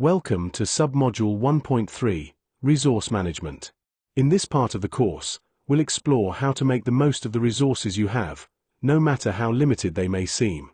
Welcome to Submodule 1.3, Resource Management. In this part of the course, we'll explore how to make the most of the resources you have, no matter how limited they may seem.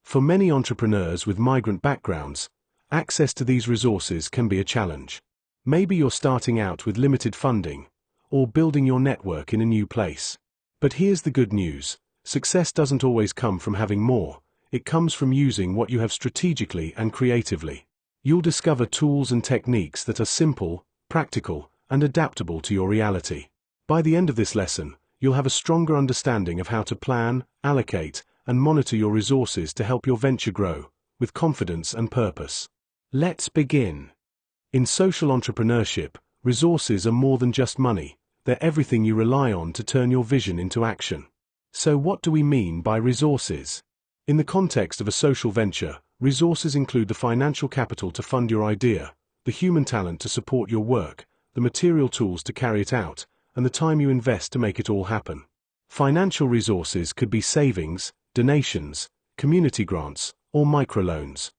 For many entrepreneurs with migrant backgrounds, access to these resources can be a challenge. Maybe you're starting out with limited funding, or building your network in a new place. But here's the good news: success doesn't always come from having more, it comes from using what you have strategically and creatively. You'll discover tools and techniques that are simple, practical, and adaptable to your reality. By the end of this lesson, you'll have a stronger understanding of how to plan, allocate, and monitor your resources to help your venture grow, with confidence and purpose. Let's begin. In social entrepreneurship, resources are more than just money, they're everything you rely on to turn your vision into action. So what do we mean by resources? In the context of a social venture, resources include the financial capital to fund your idea, the human talent to support your work, the material tools to carry it out, and the time you invest to make it all happen. Financial resources could be savings, donations, community grants, or microloans.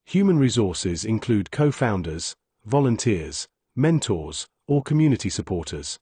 Human resources include co-founders, volunteers, mentors, or community supporters.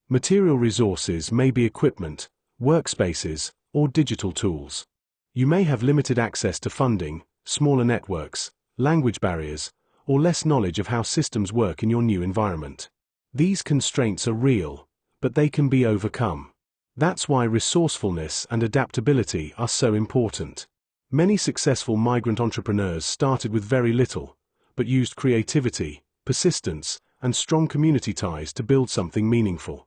Material resources may be equipment, workspaces, or digital tools. You may have limited access to funding, smaller networks, language barriers, or less knowledge of how systems work in your new environment. These constraints are real, but they can be overcome. That's why resourcefulness and adaptability are so important. Many successful migrant entrepreneurs started with very little, but used creativity, persistence, and strong community ties to build something meaningful.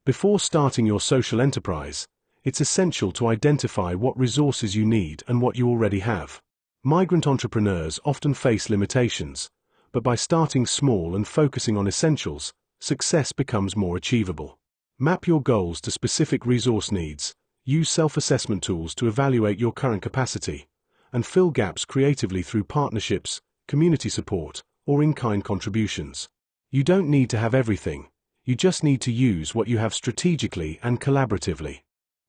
Before starting your social enterprise, it's essential to identify what resources you need and what you already have. Migrant entrepreneurs often face limitations, but by starting small and focusing on essentials, success becomes more achievable. Map your goals to specific resource needs, use self-assessment tools to evaluate your current capacity, and fill gaps creatively through partnerships, community support, or in-kind contributions. You don't need to have everything, you just need to use what you have strategically and collaboratively.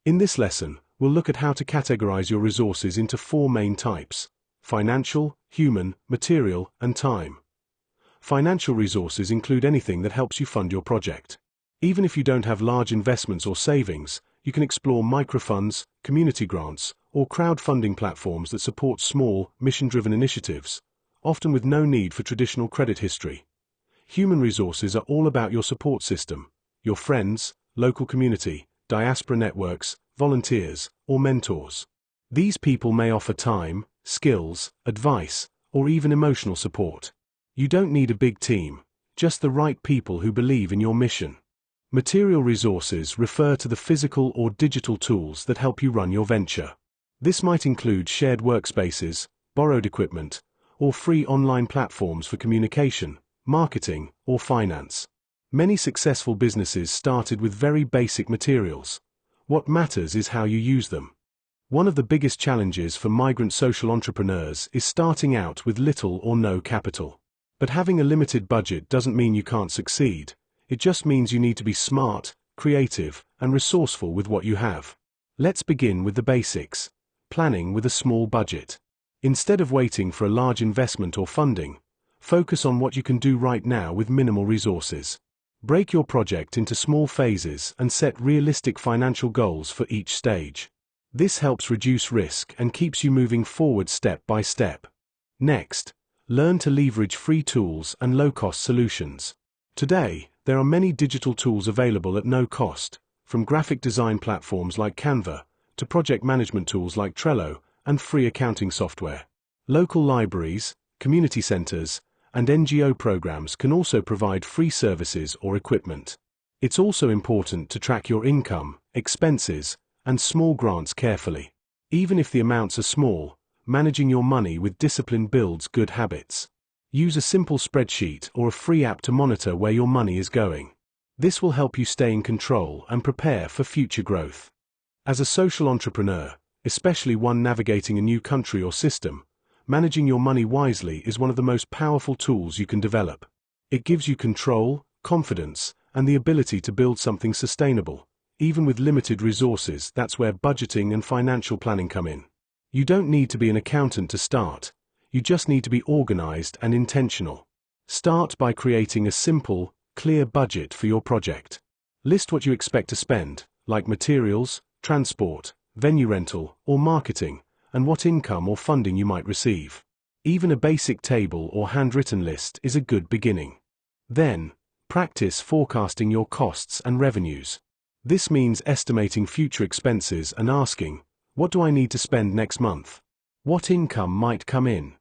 In this lesson, we'll look at how to categorize your resources into four main types: financial, human, material, and time. Financial resources include anything that helps you fund your project. Even if you don't have large investments or savings, you can explore microfunds, community grants, or crowdfunding platforms that support small, mission-driven initiatives, often with no need for traditional credit history. Human resources are all about your support system, your friends, local community, diaspora networks, volunteers, or mentors. These people may offer time, skills, advice, or even emotional support. You don't need a big team, just the right people who believe in your mission. Material resources refer to the physical or digital tools that help you run your venture. This might include shared workspaces, borrowed equipment, or free online platforms for communication, marketing, or finance. Many successful businesses started with very basic materials. What matters is how you use them. One of the biggest challenges for migrant social entrepreneurs is starting out with little or no capital. But having a limited budget doesn't mean you can't succeed. It just means you need to be smart, creative, and resourceful with what you have. Let's begin with the basics: planning with a small budget. Instead of waiting for a large investment or funding, focus on what you can do right now with minimal resources. Break your project into small phases and set realistic financial goals for each stage. This helps reduce risk and keeps you moving forward step by step. Next, learn to leverage free tools and low-cost solutions. Today, there are many digital tools available at no cost, from graphic design platforms like Canva to project management tools like Trello and free accounting software. Local libraries, community centers, and NGO programs can also provide free services or equipment. It's also important to track your income, expenses, and small grants carefully. Even if the amounts are small, managing your money with discipline builds good habits. Use a simple spreadsheet or a free app to monitor where your money is going. This will help you stay in control and prepare for future growth. As a social entrepreneur, especially one navigating a new country or system, managing your money wisely is one of the most powerful tools you can develop. It gives you control, confidence, and the ability to build something sustainable. Even with limited resources, that's where budgeting and financial planning come in. You don't need to be an accountant to start. You just need to be organized and intentional. Start by creating a simple, clear budget for your project. List what you expect to spend, like materials, transport, venue rental, or marketing, and what income or funding you might receive. Even a basic table or handwritten list is a good beginning. Then, practice forecasting your costs and revenues. This means estimating future expenses and asking, what do I need to spend next month? What income might come in?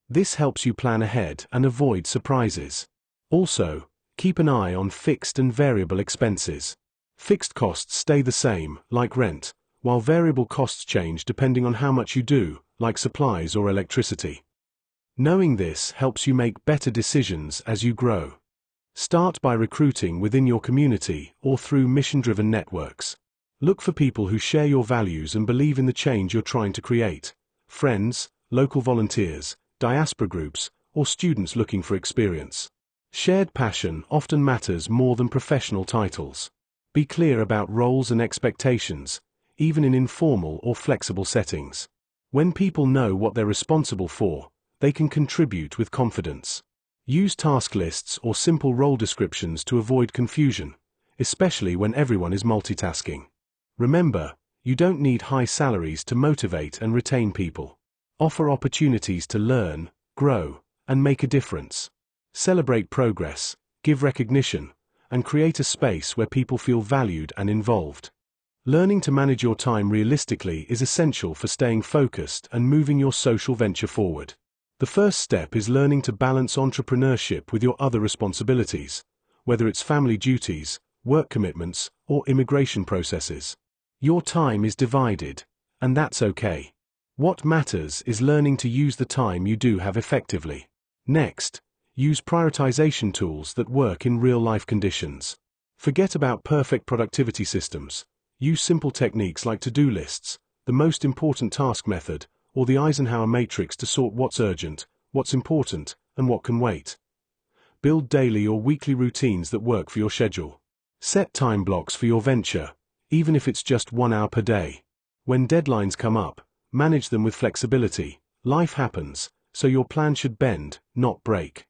This helps you plan ahead and avoid surprises. Also, keep an eye on fixed and variable expenses. Fixed costs stay the same, like rent, while variable costs change depending on how much you do, like supplies or electricity. Knowing this helps you make better decisions as you grow. Start by recruiting within your community or through mission-driven networks. Look for people who share your values and believe in the change you're trying to create. Friends, local volunteers, diaspora groups, or students looking for experience. Shared passion often matters more than professional titles. Be clear about roles and expectations, even in informal or flexible settings. When people know what they're responsible for, they can contribute with confidence. Use task lists or simple role descriptions to avoid confusion, especially when everyone is multitasking. Remember, you don't need high salaries to motivate and retain people. Offer opportunities to learn, grow, and make a difference. Celebrate progress, give recognition, and create a space where people feel valued and involved. Learning to manage your time realistically is essential for staying focused and moving your social venture forward. The first step is learning to balance entrepreneurship with your other responsibilities, whether it's family duties, work commitments, or immigration processes. Your time is divided, and that's okay. What matters is learning to use the time you do have effectively. Next, use prioritization tools that work in real-life conditions. Forget about perfect productivity systems. Use simple techniques like to-do lists, the most important task method, or the Eisenhower matrix to sort what's urgent, what's important, and what can wait. Build daily or weekly routines that work for your schedule. Set time blocks for your venture, even if it's just 1 hour per day. When deadlines come up, manage them with flexibility. Life happens, so your plan should bend, not break.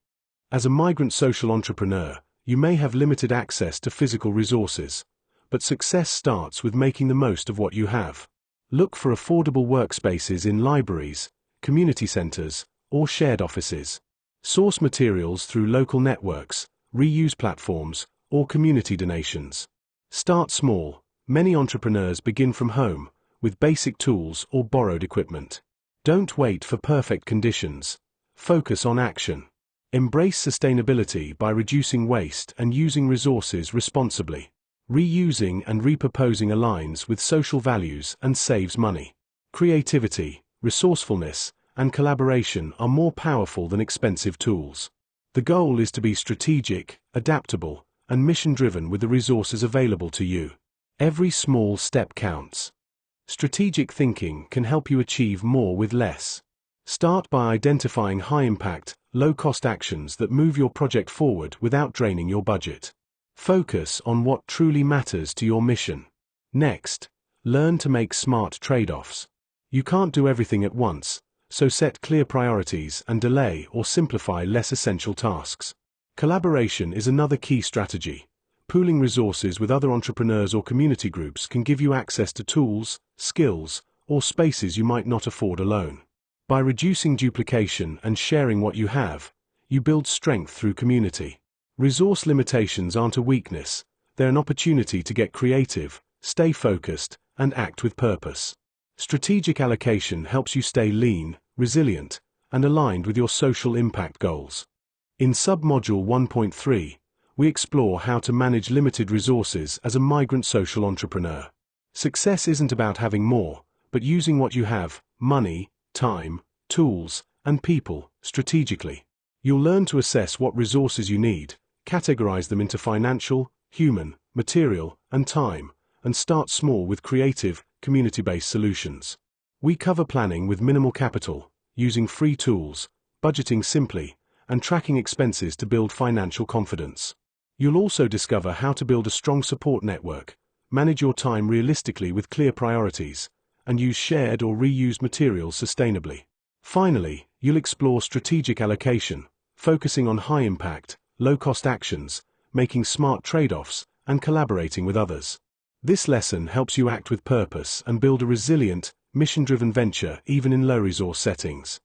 As a migrant social entrepreneur, you may have limited access to physical resources, but success starts with making the most of what you have. Look for affordable workspaces in libraries, community centers, or shared offices. Source materials through local networks, reuse platforms, or community donations. Start small. Many entrepreneurs begin from home, with basic tools or borrowed equipment. Don't wait for perfect conditions. Focus on action. Embrace sustainability by reducing waste and using resources responsibly. Reusing and repurposing aligns with social values and saves money. Creativity, resourcefulness, and collaboration are more powerful than expensive tools. The goal is to be strategic, adaptable, and mission-driven with the resources available to you. Every small step counts. Strategic thinking can help you achieve more with less. Start by identifying high-impact, low-cost actions that move your project forward without draining your budget. Focus on what truly matters to your mission. Next, learn to make smart trade-offs. You can't do everything at once, so set clear priorities and delay or simplify less essential tasks. Collaboration is another key strategy. Pooling resources with other entrepreneurs or community groups can give you access to tools, skills, or spaces you might not afford alone. By reducing duplication and sharing what you have, you build strength through community. Resource limitations aren't a weakness, they're an opportunity to get creative, stay focused, and act with purpose. Strategic allocation helps you stay lean, resilient, and aligned with your social impact goals. In Submodule 1.3, we explore how to manage limited resources as a migrant social entrepreneur. Success isn't about having more, but using what you have, money, time, tools, and people, strategically. You'll learn to assess what resources you need, categorize them into financial, human, material, and time, and start small with creative, community-based solutions. We cover planning with minimal capital, using free tools, budgeting simply, and tracking expenses to build financial confidence. You'll also discover how to build a strong support network, manage your time realistically with clear priorities, and use shared or reused materials sustainably. Finally, you'll explore strategic allocation, focusing on high-impact, low-cost actions, making smart trade-offs, and collaborating with others. This lesson helps you act with purpose and build a resilient, mission-driven venture even in low-resource settings.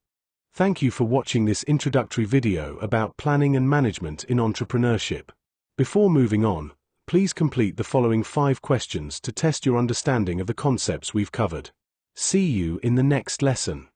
Thank you for watching this introductory video about planning and management in entrepreneurship. Before moving on, please complete the following 5 questions to test your understanding of the concepts we've covered. See you in the next lesson.